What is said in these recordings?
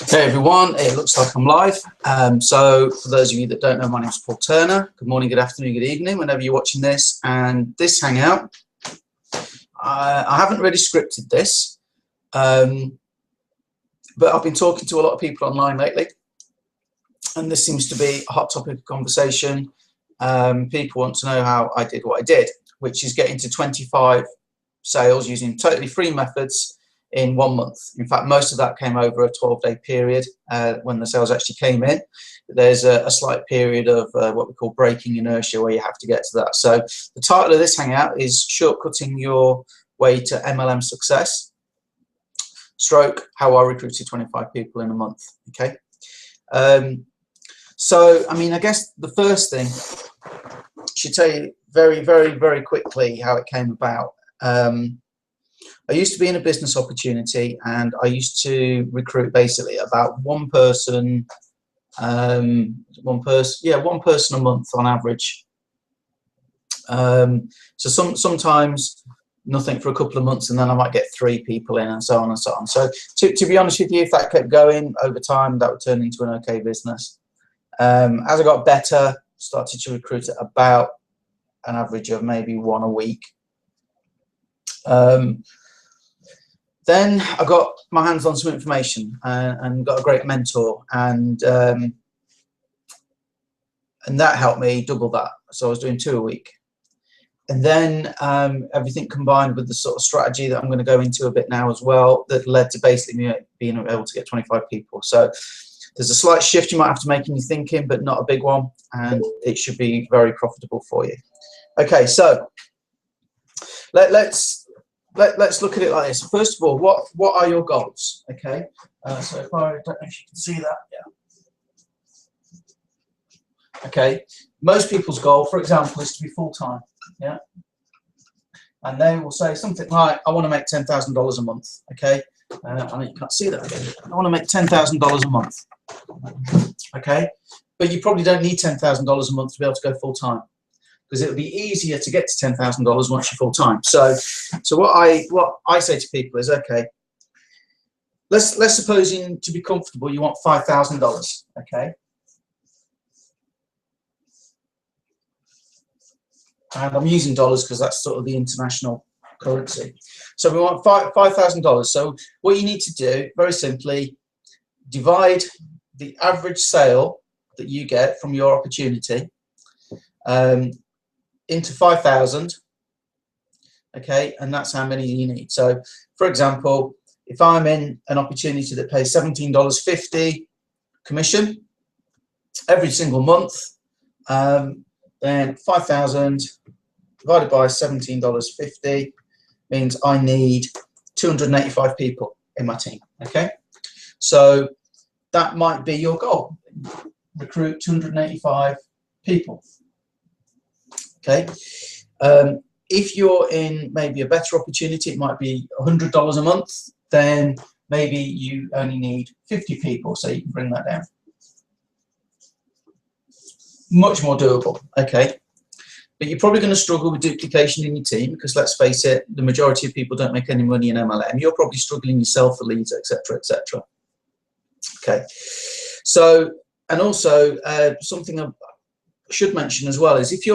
Hey everyone, it looks like I'm live. So for those of you that don't know, my name is Paul Turner. Good morning, good afternoon, good evening, whenever you're watching this. And this Hangout, I haven't really scripted this, but I've been talking to a lot of people online lately, and this seems to be a hot topic of conversation. People want to know how I did what I did, which is getting to 25 sales using totally free methods in 1 month. In fact, most of that came over a 12-day period when the sales actually came in. There's a slight period of what we call breaking inertia where you have to get to that. So the title of this Hangout is Shortcutting Your Way to MLM Success, stroke how I recruited 25 people in a month. Okay. So, I mean, I guess the first thing I should tell you very quickly how it came about. I used to be in a business opportunity, and I used to recruit basically about one person a month on average. So sometimes nothing for a couple of months, and then I might get 3 people in, and so on and so on. So to be honest with you, if that kept going over time, that would turn into an okay business. As I got better, started to recruit at about an average of maybe 1 a week. Then I got my hands on some information and got a great mentor, and that helped me double that. So I was doing 2 a week. And then everything combined with the sort of strategy that I'm going to go into a bit now as well, that led to basically me being able to get 25 people. So there's a slight shift you might have to make in your thinking, but not a big one, and it should be very profitable for you. Okay, so let's look at it like this. First of all, what are your goals? Okay, so if I don't know if you can see that, yeah. Okay, most people's goal, for example, is to be full-time, yeah, and they will say something like, I want to make $10,000 a month. Okay, I know you can't see that again. I want to make $10,000 a month. Okay, but you probably don't need $10,000 a month to be able to go full-time, because it would be easier to get to $10,000 once you're full time. So what I say to people is, okay, let's suppose to be comfortable you want $5,000. Okay, and I'm using dollars because that's sort of the international currency. So we want $5,000. So what you need to do, very simply, divide the average sale that you get from your opportunity into 5,000, okay, and that's how many you need. So, for example, if I'm in an opportunity that pays $17.50 commission every single month, then 5,000 divided by $17.50 means I need 285 people in my team. Okay, so that might be your goal: recruit 285 people. Okay, if you're in maybe a better opportunity, it might be $100 a month, then maybe you only need 50 people, so you can bring that down. Much more doable, okay? But you're probably going to struggle with duplication in your team, because let's face it, the majority of people don't make any money in MLM. You're probably struggling yourself for leads, etc., etc. Okay, so, and also something I should mention as well is if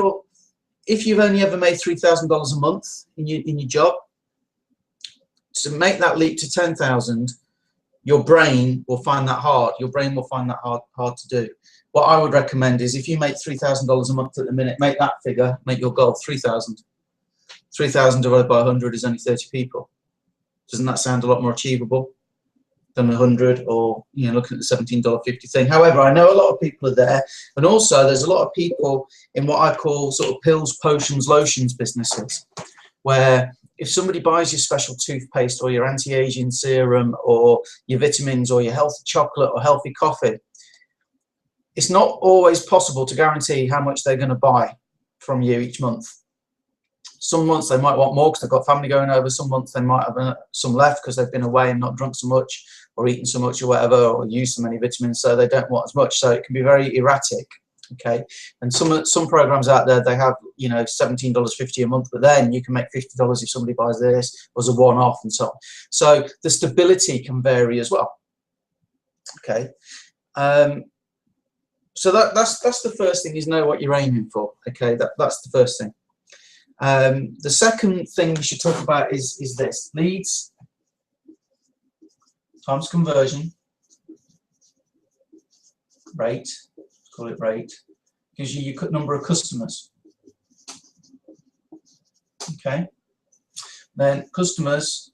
you've only ever made $3,000 a month in your job, to make that leap to 10,000, your brain will find that hard. Your brain will find that hard to do. What I would recommend is, if you make $3,000 a month at the minute, make that figure, make your goal 3,000. 3,000 divided by 100 is only 30 people. Doesn't that sound a lot more achievable than 100, or, you know, looking at the $17.50 thing? However, I know a lot of people are there, and also there's a lot of people in what I call sort of pills, potions, lotions businesses, where if somebody buys your special toothpaste or your anti-aging serum or your vitamins or your healthy chocolate or healthy coffee, it's not always possible to guarantee how much they're going to buy from you each month. Some months they might want more because they've got family going over. Some months they might have some left because they've been away and not drunk so much or eaten so much or whatever, or used so many vitamins, so they don't want as much. So it can be very erratic. Okay, and some programs out there, they have, you know, $17.50 a month, but then you can make $50 if somebody buys this as a one-off and so on. So the stability can vary as well. Okay. So that's the first thing, is know what you're aiming for. Okay, that's the first thing. The second thing we should talk about is this: leads times conversion rate. Let's call it rate. Gives you your number of customers. Okay. Then customers,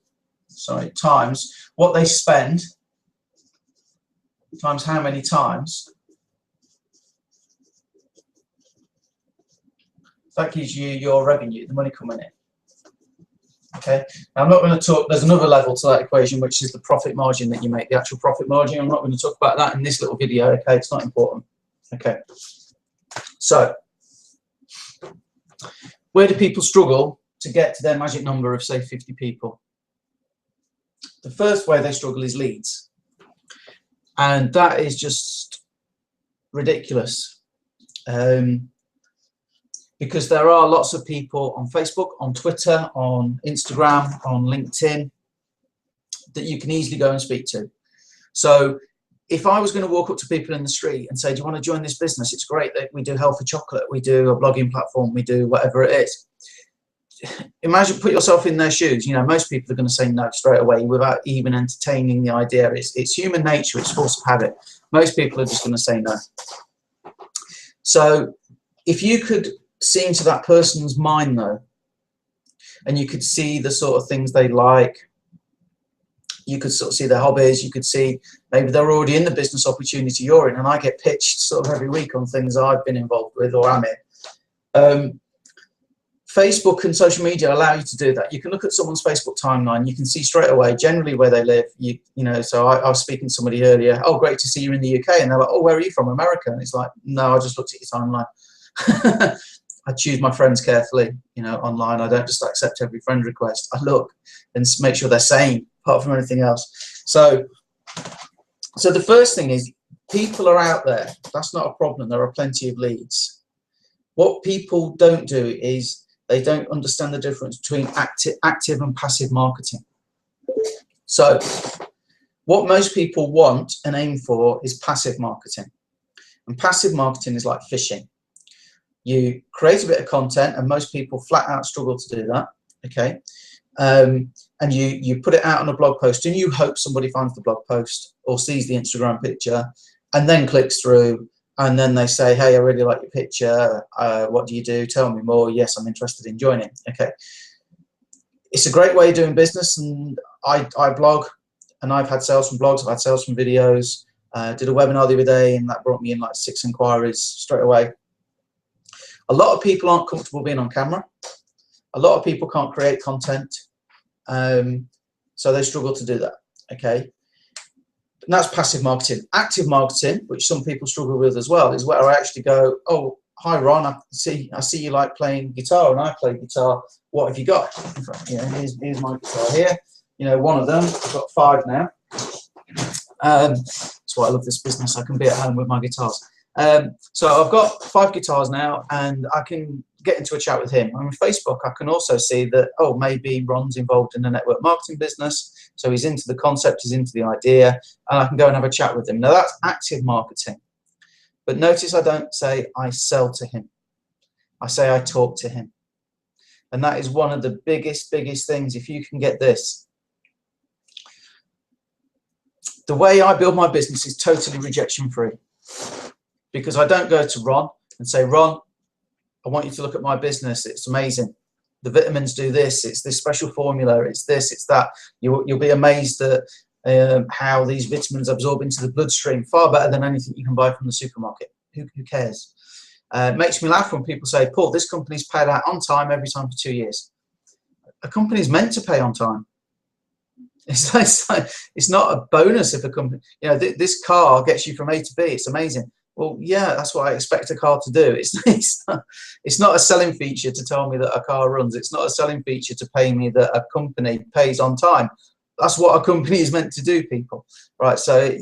sorry, times what they spend times how many times. That gives you your revenue, the money coming in. Okay, now I'm not going to talk, there's another level to that equation, which is the profit margin that you make, the actual profit margin. I'm not going to talk about that in this little video, okay, it's not important. Okay, so where do people struggle to get to their magic number of, say, 50 people? The first way they struggle is leads, and that is just ridiculous. Because there are lots of people on Facebook, on Twitter, on Instagram, on LinkedIn that you can easily go and speak to. So if I was going to walk up to people in the street and say, do you want to join this business? It's great that we do Healthy Chocolate, we do a blogging platform, we do whatever it is. Imagine, put yourself in their shoes. You know, most people are going to say no straight away without even entertaining the idea. It's human nature, it's force of habit. Most people are just going to say no. So if you could see into that person's mind though, and you could see the sort of things they like, you could sort of see their hobbies, you could see maybe they're already in the business opportunity you're in, and I get pitched sort of every week on things I've been involved with or am in. Facebook and social media allow you to do that. You can look at someone's Facebook timeline, you can see straight away generally where they live. You know, so I was speaking to somebody earlier, oh great to see you in the UK, and they're like, oh where are you from, America? And it's like, no, I just looked at your timeline. I choose my friends carefully, you know, online. I don't just accept every friend request. I look and make sure they're sane, apart from anything else. So the first thing is, people are out there. That's not a problem. There are plenty of leads. What people don't do is they don't understand the difference between active and passive marketing. So what most people want and aim for is passive marketing. And passive marketing is like fishing. You create a bit of content, and most people flat out struggle to do that, okay? And you put it out on a blog post, and you hope somebody finds the blog post or sees the Instagram picture and then clicks through, and then they say, hey, I really like your picture. What do you do? Tell me more. Yes, I'm interested in joining. Okay. It's a great way of doing business, and I blog, and I've had sales from blogs, I've had sales from videos. Did a webinar the other day, and that brought me in like 6 inquiries straight away. A lot of people aren't comfortable being on camera. A lot of people can't create content, so they struggle to do that, okay? And that's passive marketing. Active marketing, which some people struggle with as well, is where I actually go, oh, hi Ron, I see you like playing guitar, and I play guitar. What have you got? You know, here's my guitar here. You know, one of them. I've got 5 now. That's why I love this business. I can be at home with my guitars. So I've got 5 guitars now, and I can get into a chat with him. On Facebook, I can also see that, oh, maybe Ron's involved in the network marketing business, so he's into the concept, he's into the idea, and I can go and have a chat with him. Now that's active marketing. But notice I don't say I sell to him. I say I talk to him. And that is one of the biggest things. If you can get this. The way I build my business is totally rejection free. Because I don't go to Ron and say, Ron, I want you to look at my business. It's amazing. The vitamins do this. It's this special formula. It's this, it's that. You'll be amazed at how these vitamins absorb into the bloodstream, far better than anything you can buy from the supermarket. Who cares? It makes me laugh when people say, Paul, this company's paid out on time every time for 2 years. A company's meant to pay on time. It's not a bonus if a company, you know, this car gets you from A to B. It's amazing. Well, yeah, that's what I expect a car to do. It's not a selling feature to tell me that a car runs. It's not a selling feature to pay me that a company pays on time. That's what a company is meant to do, people. Right? So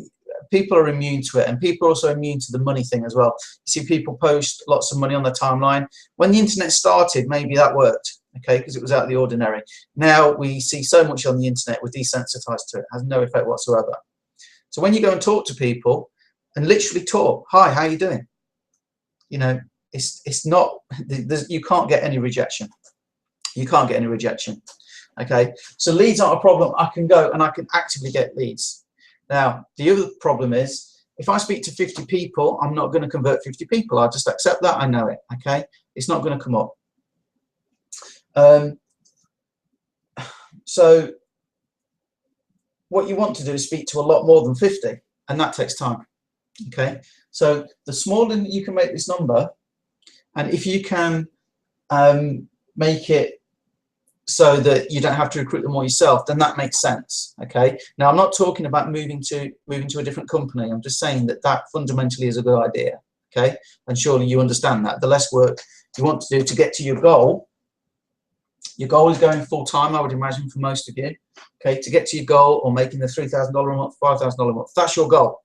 people are immune to it, and people are also immune to the money thing as well. You see people post lots of money on their timeline. When the internet started, maybe that worked, okay, because it was out of the ordinary. Now we see so much on the internet, we're desensitized to it. It has no effect whatsoever. So when you go and talk to people and literally talk, hi, how you doing? You know, it's not, you can't get any rejection. You can't get any rejection. Okay, so leads aren't a problem. I can go and I can actively get leads. Now, the other problem is, if I speak to 50 people, I'm not going to convert 50 people. I'll just accept that. I know it. Okay, it's not going to come up. So what you want to do is speak to a lot more than 50, and that takes time. Okay, so the smaller you can make this number, and if you can make it so that you don't have to recruit them all yourself, then that makes sense. Okay, now I'm not talking about moving to a different company. I'm just saying that that fundamentally is a good idea. Okay, and surely you understand that the less work you want to do to get to your goal is going full-time, I would imagine, for most of you. Okay, to get to your goal, or making the $3,000 a month, $5,000 a month, that's your goal.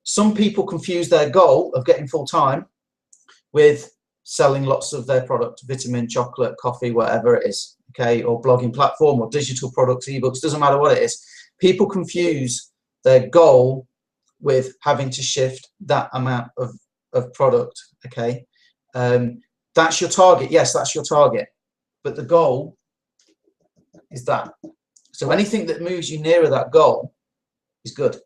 Some people confuse their goal of getting full-time with selling lots of their product, vitamin, chocolate, coffee, whatever it is, okay, or blogging platform, or digital products, ebooks, doesn't matter what it is. People confuse their goal with having to shift that amount of product, okay. That's your target, yes, that's your target, but the goal is that. So anything that moves you nearer that goal is good.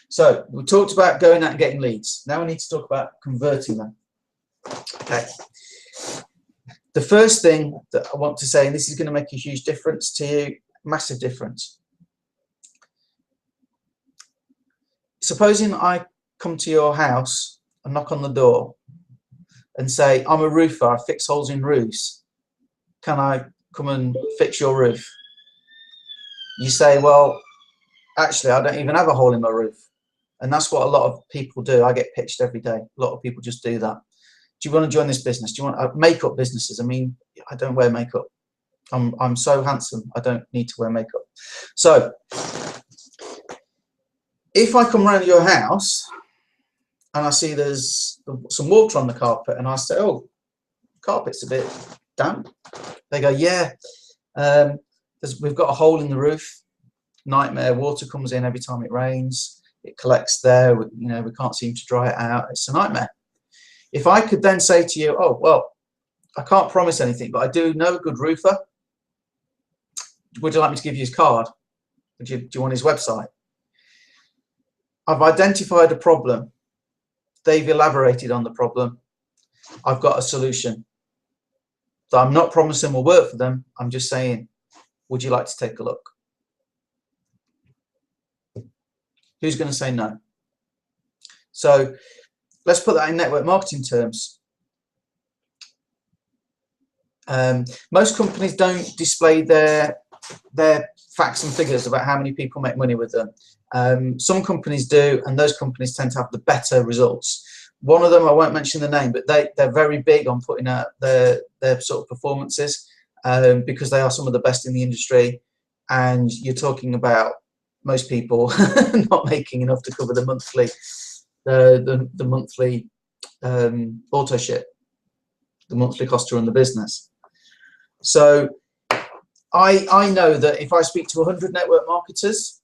So we talked about going out and getting leads. Now we need to talk about converting them. Okay. The first thing that I want to say, and this is going to make a huge difference to you, massive difference. Supposing I come to your house and knock on the door and say, I'm a roofer, I fix holes in roofs. Can I come and fix your roof? You say, well, actually, I don't even have a hole in my roof. And that's what a lot of people do. I get pitched every day. A lot of people just do that. Do you want to join this business? Do you want makeup businesses? I mean, I don't wear makeup. I'm so handsome. I don't need to wear makeup. So if I come around your house and I see there's some water on the carpet, and I say, oh, carpet's a bit damp. They go, yeah, we've got a hole in the roof. Nightmare. Water comes in every time it rains. It collects there. You know, we can't seem to dry it out. It's a nightmare. If I could then say to you, oh, well, I can't promise anything, but I do know a good roofer. Would you like me to give you his card? Do you want his website? I've identified a problem. They've elaborated on the problem. I've got a solution. So I'm not promising will work for them. I'm just saying, would you like to take a look? Who's going to say no? So let's put that in network marketing terms. Most companies don't display their facts and figures about how many people make money with them. Some companies do, and those companies tend to have the better results. One of them, I won't mention the name, but they're very big on putting out their sort of performances because they are some of the best in the industry. And you're talking about most people not making enough to cover the monthly auto ship, the monthly cost to run the business. So I know that if I speak to 100 network marketers,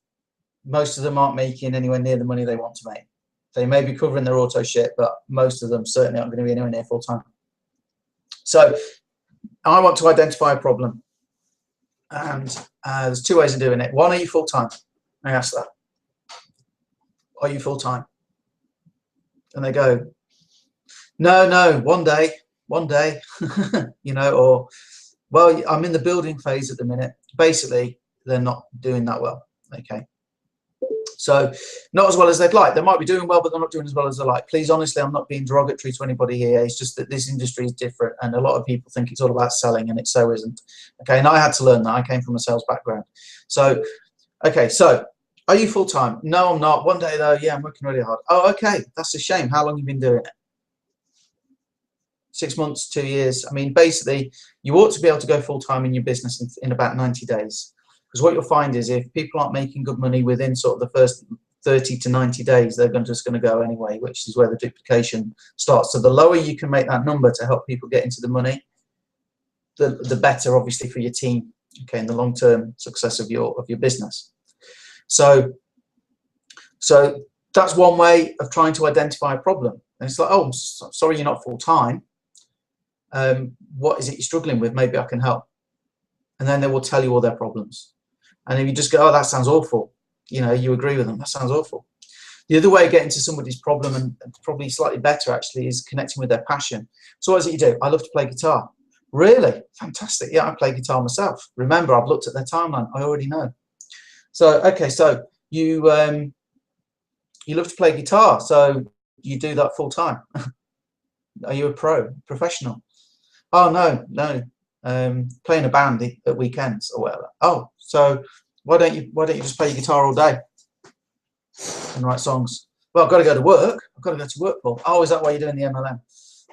most of them aren't making anywhere near the money they want to make. They may be covering their auto ship, but most of them certainly aren't going to be anywhere near full time. So I want to identify a problem, and there's two ways of doing it. One, are you full time? I ask that. Are you full time? And they go, no, one day, you know, or, well, I'm in the building phase at the minute. Basically, they're not doing that well, okay? So not as well as they'd like. They might be doing well, but they're not doing as well as they like. Please, honestly, I'm not being derogatory to anybody here. It's just that this industry is different, and a lot of people think it's all about selling, and it so isn't, okay? And I had to learn that. I came from a sales background. So, okay, so are you full-time? No, I'm not. One day, though, yeah, I'm working really hard. Oh, okay, that's a shame. How long have you been doing it? 6 months, 2 years. I mean, basically, you ought to be able to go full-time in your business in about 90 days. Because what you'll find is if people aren't making good money within sort of the first 30 to 90 days, they're just going to go anyway, which is where the duplication starts. So the lower you can make that number to help people get into the money, the better, obviously, for your team, okay, and the long-term success of your business. So So that's one way of trying to identify a problem. And it's like, oh, sorry, you're not full time. What is it you're struggling with? Maybe I can help. And then they will tell you all their problems. And if you just go, oh, that sounds awful, you know, you agree with them, that sounds awful. The other way of getting to somebody's problem, and probably slightly better actually, is connecting with their passion. So what is it you do? I love to play guitar. Really? Fantastic. Yeah, I play guitar myself. Remember, I've looked at their timeline. I already know. So, okay, so you love to play guitar, so you do that full time. Are you a professional? Oh, no. Playing a band at weekends or whatever. Oh, so why don't you just play your guitar all day and write songs? Well, I've got to go to work. I've got to go to work, Paul. Oh, is that why you're doing the MLM?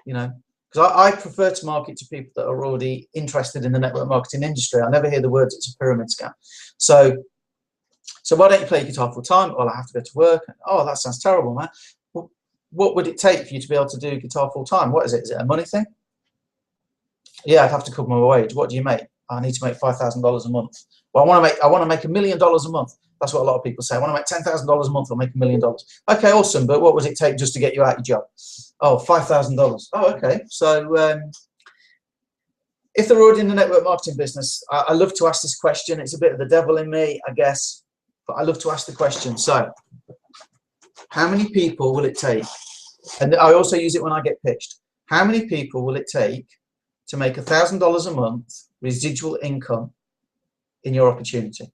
You know, because I prefer to market to people that are already interested in the network marketing industry. I never hear the words it's a pyramid scam. So why don't you play guitar full time? Well, I have to go to work. Oh, that sounds terrible, man. What would it take for you to be able to do guitar full time? What is it? Is it a money thing? Yeah, I'd have to cover my wage. What do you make? I need to make $5,000 a month. Well, I want to make $1 million a month. That's what a lot of people say. I want to make $10,000 a month. I'll make $1 million. Okay, awesome. But what would it take just to get you out of your job? Oh, $5,000. Oh, okay. So if they're already in the network marketing business, I love to ask this question. It's a bit of the devil in me, I guess, but I love to ask the question. So how many people will it take? And I also use it when I get pitched. How many people will it take to make $1,000 a month residual income in your opportunity?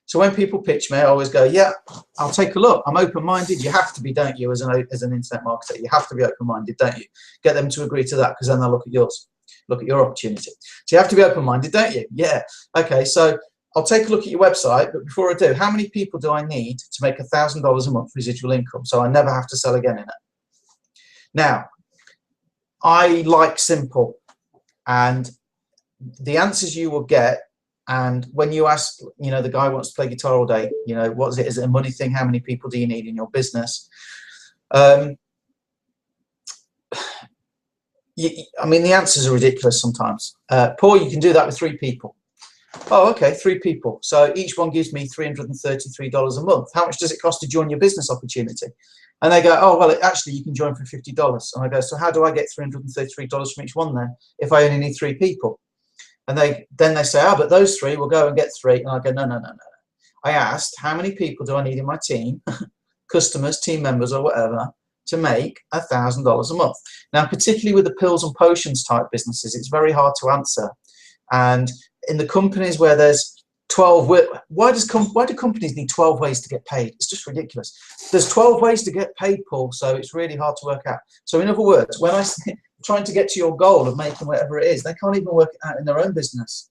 So when people pitch me, I always go, yeah, I'll take a look. I'm open-minded. You have to be, don't you, as an internet marketer? You have to be open-minded, don't you? Get them to agree to that, because then they'll look at yours, look at your opportunity. So you have to be open-minded, don't you? Yeah. Okay, so I'll take a look at your website, but before I do, how many people do I need to make $1,000 a month residual income so I never have to sell again in it? Now, I like simple. And the answers you will get, and when you ask, you know, the guy wants to play guitar all day, you know, what is it? Is it a money thing? How many people do you need in your business? I mean, the answers are ridiculous sometimes. Paul, you can do that with 3 people. Oh, okay, 3 people. So each one gives me $333 a month. How much does it cost to join your business opportunity? And they go, oh, well, actually, you can join for $50. And I go, so how do I get $333 from each one then, if I only need 3 people? And then they say, oh, but those 3 will go and get 3. And I go, no. I asked, how many people do I need in my team, customers, team members, or whatever, to make $1,000 a month? Now, particularly with the pills and potions type businesses, it's very hard to answer. And in the companies where there's 12, why do companies need 12 ways to get paid? It's just ridiculous. There's 12 ways to get paid, Paul, so it's really hard to work out. So in other words, when I say trying to get to your goal of making whatever it is, they can't even work it out in their own business,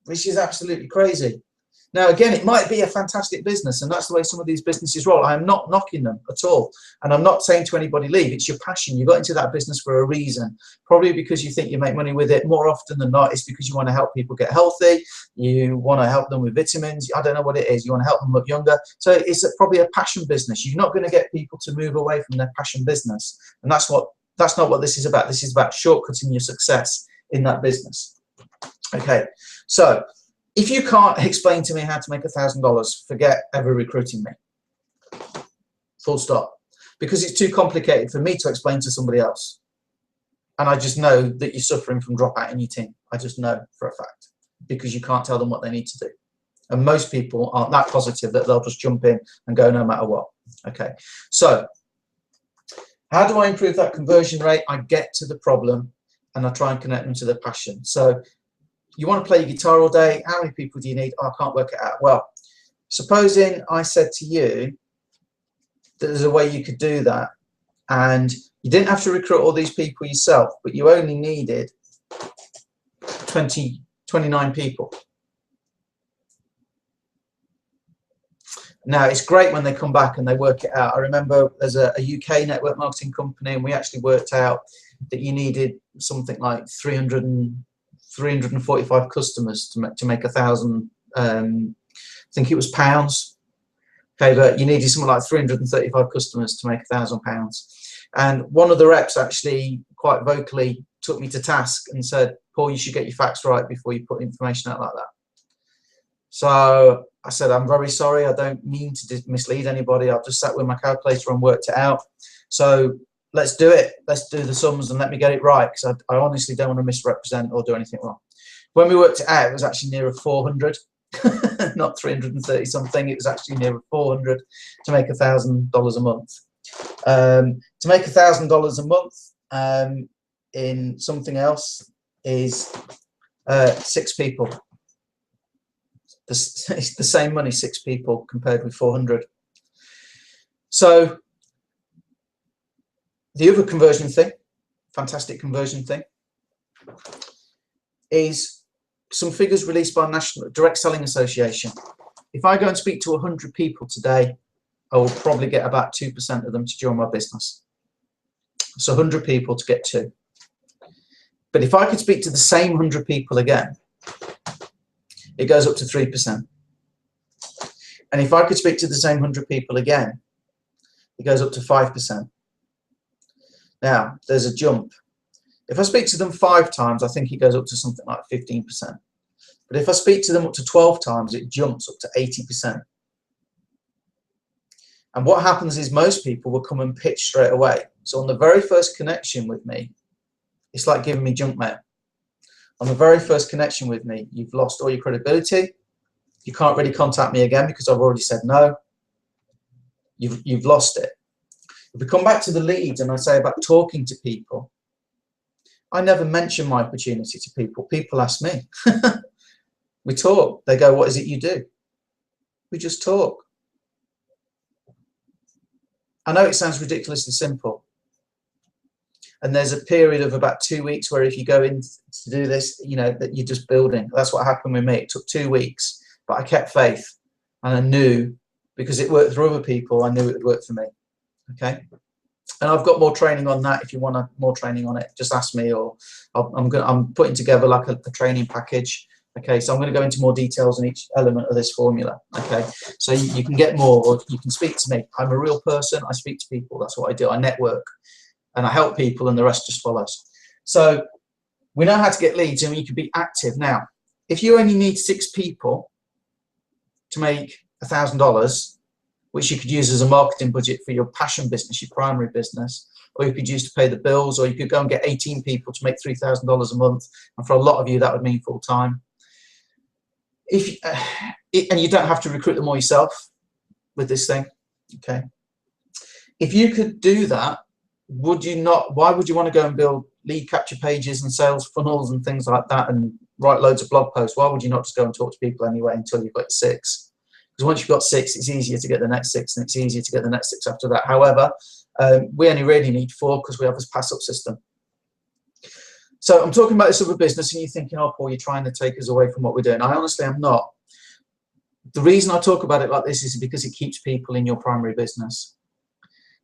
which is absolutely crazy. Now, again, it might be a fantastic business, and that's the way some of these businesses roll. I am not knocking them at all, and I'm not saying to anybody leave. It's your passion. You got into that business for a reason, probably because you think you make money with it. More often than not, it's because you want to help people get healthy. You want to help them with vitamins. I don't know what it is. You want to help them look younger. So it's probably a passion business. You're not going to get people to move away from their passion business, and that's not what this is about. This is about shortcutting your success in that business. Okay, so if you can't explain to me how to make $1,000, forget ever recruiting me. Full stop. Because it's too complicated for me to explain to somebody else. And I just know that you're suffering from dropout in your team. I just know for a fact. Because you can't tell them what they need to do. And most people aren't that positive that they'll just jump in and go no matter what. Okay. So how do I improve that conversion rate? I get to the problem and I try and connect them to their passion. So you want to play your guitar all day. How many people do you need? Oh, I can't work it out. Well, supposing I said to you that there's a way you could do that, and you didn't have to recruit all these people yourself, but you only needed 29 people. Now, it's great when they come back and they work it out. I remember there's a UK network marketing company, and we actually worked out that you needed something like 345 customers to make 1,000, I think it was pounds. Okay, but you needed something like 335 customers to make £1,000. And one of the reps actually quite vocally took me to task and said, Paul, you should get your facts right before you put information out like that. So I said, I'm very sorry. I don't mean to mislead anybody. I've just sat with my calculator and worked it out. So let's do it. Let's do the sums and let me get it right, because I honestly don't want to misrepresent or do anything wrong. When we worked it out, it was actually nearer 400, not 330 something. It was actually nearer 400 to make $1,000 a month. To make $1,000 a month in something else is 6 people. It's the same money, 6 people compared with 400. So the other conversion thing, fantastic conversion thing, is some figures released by National Direct Selling Association. If I go and speak to 100 people today, I will probably get about 2% of them to join my business. So 100 people to get 2. But if I could speak to the same 100 people again, it goes up to 3%. And if I could speak to the same 100 people again, it goes up to 5%. Now, there's a jump. If I speak to them 5 times, I think it goes up to something like 15%. But if I speak to them up to 12 times, it jumps up to 80%. And what happens is most people will come and pitch straight away. So on the very first connection with me, it's like giving me junk mail. On the very first connection with me, you've lost all your credibility. You can't really contact me again because I've already said no. You've lost it. If we come back to the leads and I say about talking to people, I never mention my opportunity to people. People ask me. We talk. They go, what is it you do? We just talk. I know it sounds ridiculously simple. And there's a period of about 2 weeks where if you go in to do this, you know, that you're just building. That's what happened with me. It took 2 weeks, but I kept faith. And I knew, because it worked for other people, I knew it would work for me. Okay? And I've got more training on that. If you want more training on it, just ask me, or I'm putting together like a training package. Okay, so I'm going to go into more details on each element of this formula. Okay, so you can get more, or you can speak to me. I'm a real person. I speak to people. That's what I do. I network and I help people, and the rest just follows. So we know how to get leads, and you can be active. Now, if you only need 6 people to make $1,000, which you could use as a marketing budget for your passion business, your primary business, or you could use to pay the bills, or you could go and get 18 people to make $3,000 a month, and for a lot of you that would mean full time. And you don't have to recruit them all yourself with this thing. Okay, if you could do that, would you not? Why would you want to go and build lead capture pages and sales funnels and things like that and write loads of blog posts? Why would you not just go and talk to people anyway until you've got 6? Because once you've got 6, it's easier to get the next 6, and it's easier to get the next 6 after that. However, we only really need 4 because we have this pass-up system. So I'm talking about this other business, and you're thinking, oh, Paul, you're trying to take us away from what we're doing. I honestly am not. The reason I talk about it like this is because it keeps people in your primary business.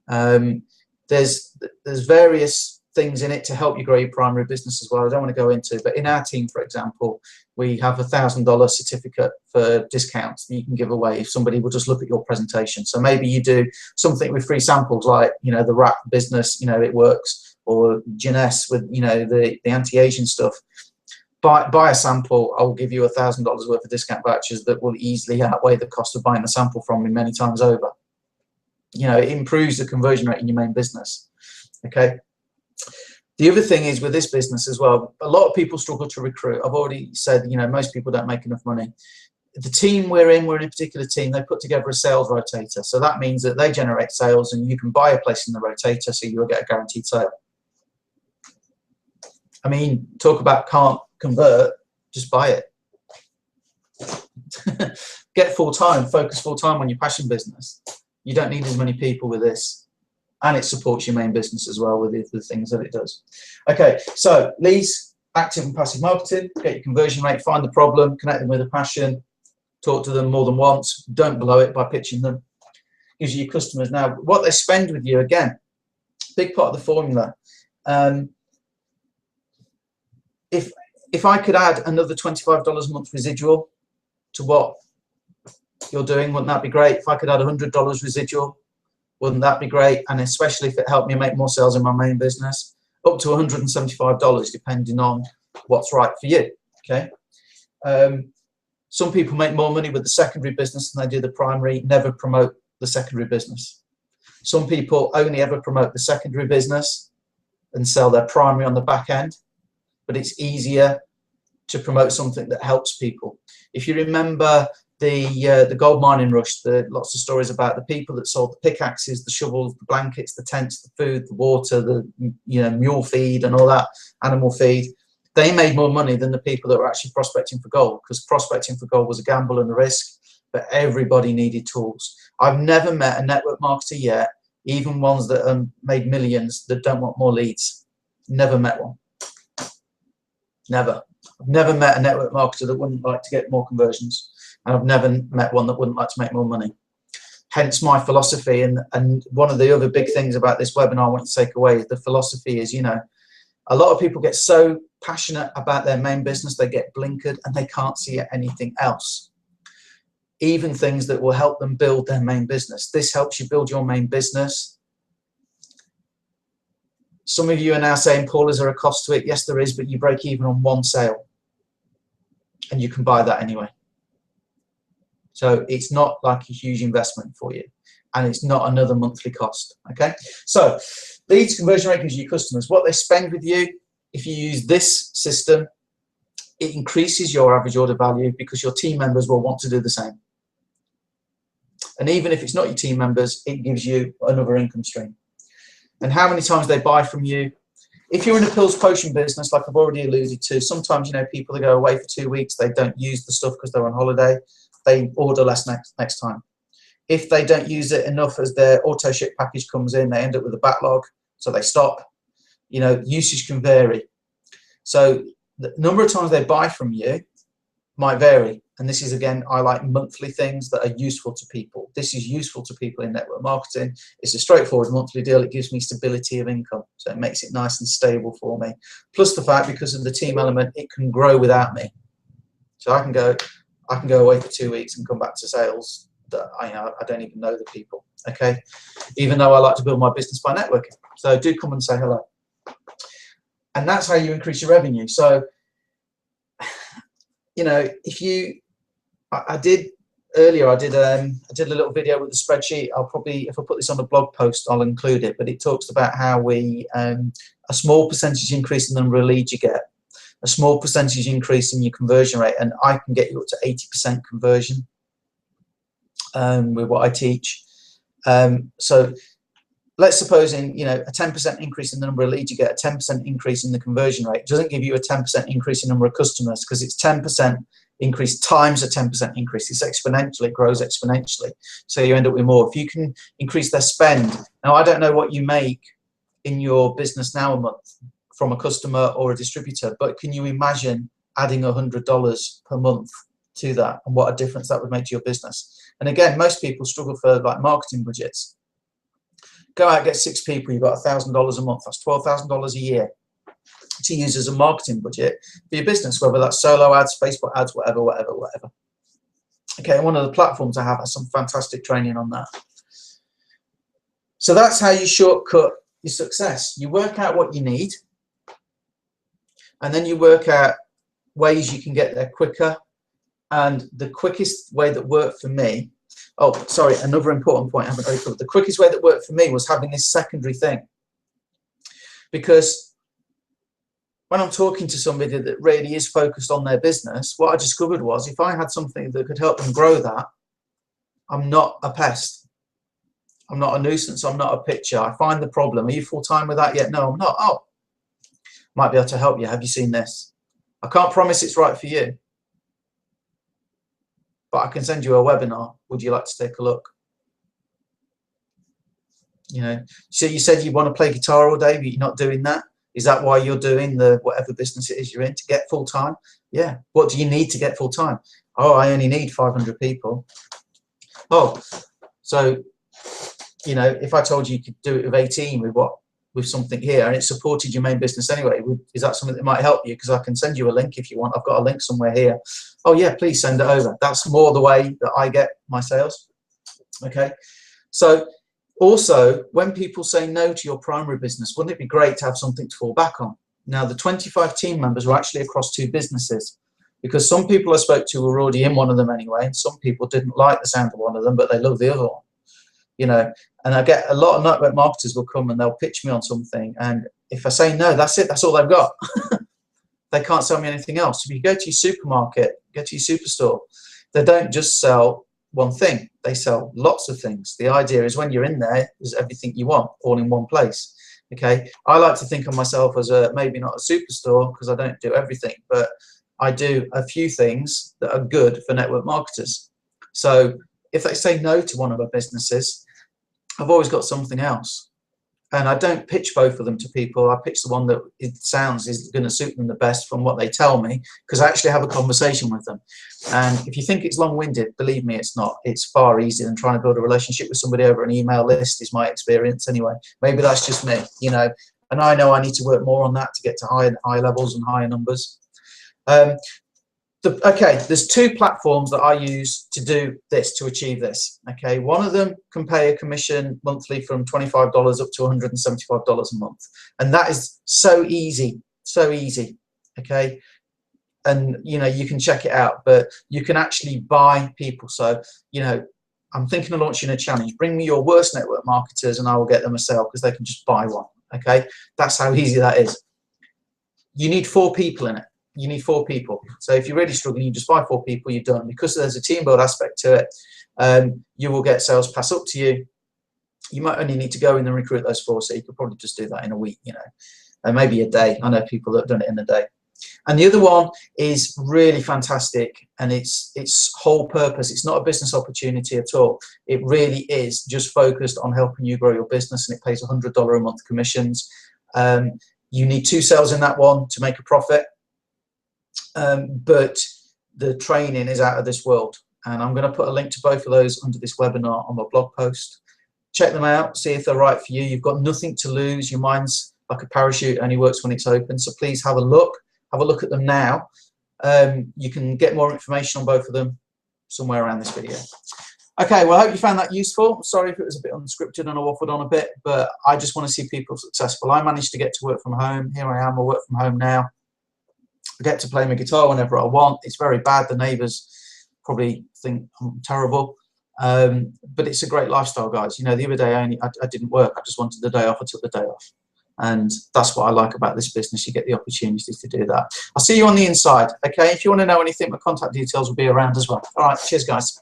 There's various things in it to help you grow your primary business as well. I don't want to go into, but in our team, for example, we have a $1,000 certificate for discounts that you can give away if somebody will just look at your presentation. So maybe you do something with free samples, like, you know, the wrap business, you know, it works, or Jeunesse with, you know, the anti-aging stuff. Buy a sample, I'll give you $1,000 worth of discount vouchers that will easily outweigh the cost of buying the sample from me many times over. You know, it improves the conversion rate in your main business. Okay. The other thing is with this business as well, a lot of people struggle to recruit. I've already said, you know, most people don't make enough money. The team we're in a particular team, they put together a sales rotator. So that means that they generate sales, and you can buy a place in the rotator, so you'll get a guaranteed sale. I mean, talk about can't convert, just buy it. Get full-time, focus full-time on your passion business. You don't need as many people with this. And it supports your main business as well with the things that it does. Okay, so leads, active and passive marketing, get your conversion rate, find the problem, connect them with a passion, talk to them more than once, don't blow it by pitching them. Gives you your customers. Now, what they spend with you, again, big part of the formula. If I could add another $25 a month residual to what you're doing, wouldn't that be great? If I could add $100 residual, wouldn't that be great? And especially if it helped me make more sales in my main business, up to $175, depending on what's right for you. Okay. Some people make more money with the secondary business than they do the primary, never promote the secondary business. Some people only ever promote the secondary business and sell their primary on the back end, but it's easier to promote something that helps people. If you remember the gold mining rush, lots of stories about the people that sold the pickaxes, the shovels, the blankets, the tents, the food, the water, the mule feed and all that, animal feed. They made more money than the people that were actually prospecting for gold, because prospecting for gold was a gamble and a risk, but everybody needed tools. I've never met a network marketer yet, even ones that made millions, that don't want more leads. Never met one. Never. I've never met a network marketer that wouldn't like to get more conversions, and I've never met one that wouldn't like to make more money. Hence my philosophy, and one of the other big things about this webinar I want you to take away is the philosophy is, a lot of people get so passionate about their main business, they get blinkered and they can't see anything else. Even things that will help them build their main business. This helps you build your main business. Some of you are now saying, Paul, is there a cost to it? Yes, there is, but you break even on one sale and you can buy that anyway. So it's not like a huge investment for you, and it's not another monthly cost. Okay, so leads, conversion rate gives you customers. What they spend with you, if you use this system, it increases your average order value because your team members will want to do the same. And even if it's not your team members, it gives you another income stream. And how many times they buy from you. If you're in a pills potion business, like I've already alluded to, sometimes people that go away for 2 weeks, they don't use the stuff because they're on holiday. They order less next time. If they don't use it enough as their auto ship package comes in, they end up with a backlog, so they stop. Usage can vary. So the number of times they buy from you might vary. And this is, again, I like monthly things that are useful to people. This is useful to people in network marketing. It's a straightforward monthly deal. It gives me stability of income. So it makes it nice and stable for me. Plus the fact, because of the team element, it can grow without me. So I can go away for 2 weeks and come back to sales that I don't even know the people. Okay, even though I like to build my business by networking. So do come and say hello. And that's how you increase your revenue. So, if you, I did earlier, I did a little video with a spreadsheet. I'll probably, if I put this on a blog post, I'll include it. But it talks about how we, a small percentage increase in the number of leads you get, a small percentage increase in your conversion rate, and I can get you up to 80% conversion with what I teach. So let's suppose in a 10% increase in the number of leads you get, a 10% increase in the conversion rate. It doesn't give you a 10% increase in number of customers, because it's 10% increase times a 10% increase. It's exponentially, it grows exponentially. So you end up with more. If you can increase their spend. Now, I don't know what you make in your business now a month from a customer or a distributor, but can you imagine adding $100 per month to that, and what a difference that would make to your business? And again, most people struggle for like marketing budgets. Go out, get 6 people, you've got $1,000 a month. That's $12,000 a year to use as a marketing budget for your business, whether that's solo ads, Facebook ads, whatever. Okay, and one of the platforms I have has some fantastic training on that. So that's how you shortcut your success. You work out what you need, and then you work out ways you can get there quicker. And the quickest way that worked for me, oh, sorry, another important point I haven't already covered. The quickest way that worked for me was having this secondary thing. Because when I'm talking to somebody that really is focused on their business, what I discovered was if I had something that could help them grow that, I'm not a pest. I'm not a nuisance. I'm not a pitcher. I find the problem. Are you full-time with that yet? No, I'm not. Oh, might be able to help you. Have you seen this? I can't promise it's right for you, but I can send you a webinar. Would you like to take a look? So you said you want to play guitar all day, but you're not doing that. Is that why you're doing the whatever business it is you're in, to get full time? Yeah. What do you need to get full time? Oh, I only need 500 people. Oh, so if I told you could do it with 18 with something here, and it supported your main business anyway, is that something that might help you? Because I can send you a link if you want. I've got a link somewhere here. Oh yeah, please send it over. That's more the way that I get my sales. Okay. So also, when people say no to your primary business, wouldn't it be great to have something to fall back on? Now, the 25 team members were actually across 2 businesses. because some people I spoke to were already in one of them anyway, and some people didn't like the sound of one of them, but they love the other one, you know. And I get a lot of network marketers will come and they'll pitch me on something, and if I say no, that's it, that's all they've got. They can't sell me anything else. If you go to your supermarket, go to your superstore, they don't just sell one thing, they sell lots of things. The idea is when you're in there, there's everything you want all in one place. Okay, I like to think of myself as a, maybe not a superstore because I don't do everything, but I do a few things that are good for network marketers. So if they say no to one of our businesses, I've always got something else. And I don't pitch both of them to people. I pitch the one that it sounds is going to suit them the best from what they tell me, because I actually have a conversation with them. And if you think it's long-winded, believe me, it's not. It's far easier than trying to build a relationship with somebody over an email list, is my experience anyway. Maybe that's just me, you know. And I know I need to work more on that to get to high levels and higher numbers. Okay, there's two platforms that I use to do this, to achieve this. Okay, one of them can pay a commission monthly from $25 up to $175 a month, and that is so easy, so easy. Okay, and you know, you can check it out, but you can actually buy people. So you know, I'm thinking of launching a challenge. Bring me your worst network marketers, and I will get them a sale because they can just buy one. Okay, that's how easy that is. You need 4 people in it. You need 4 people. So if you're really struggling, you just buy 4 people, you're done. Because there's a team build aspect to it, you will get sales pass up to you. You might only need to go in and recruit those 4, so you could probably just do that in a week, you know, and maybe a day. I know people that have done it in a day. And the other one is really fantastic, and its whole purpose, it's not a business opportunity at all. It really is just focused on helping you grow your business, and it pays $100 a month commissions. You need 2 sales in that one to make a profit. But the training is out of this world, and I'm going to put a link to both of those under this webinar on my blog post. Check them out, see if they're right for you. You've got nothing to lose. Your mind's like a parachute, only works when it's open. So please have a look at them now. You can get more information on both of them somewhere around this video. Okay, well, I hope you found that useful. Sorry if it was a bit unscripted and I waffled on a bit, but I just want to see people successful. I managed to get to work from home. Here I am, I work from home now. I get to play my guitar whenever I want. It's very bad. The neighbours probably think I'm terrible, but it's a great lifestyle, guys. You know, the other day I didn't work. I just wanted the day off. I took the day off, and that's what I like about this business. You get the opportunity to do that. I'll see you on the inside. Okay, if you want to know anything, my contact details will be around as well. All right, cheers, guys.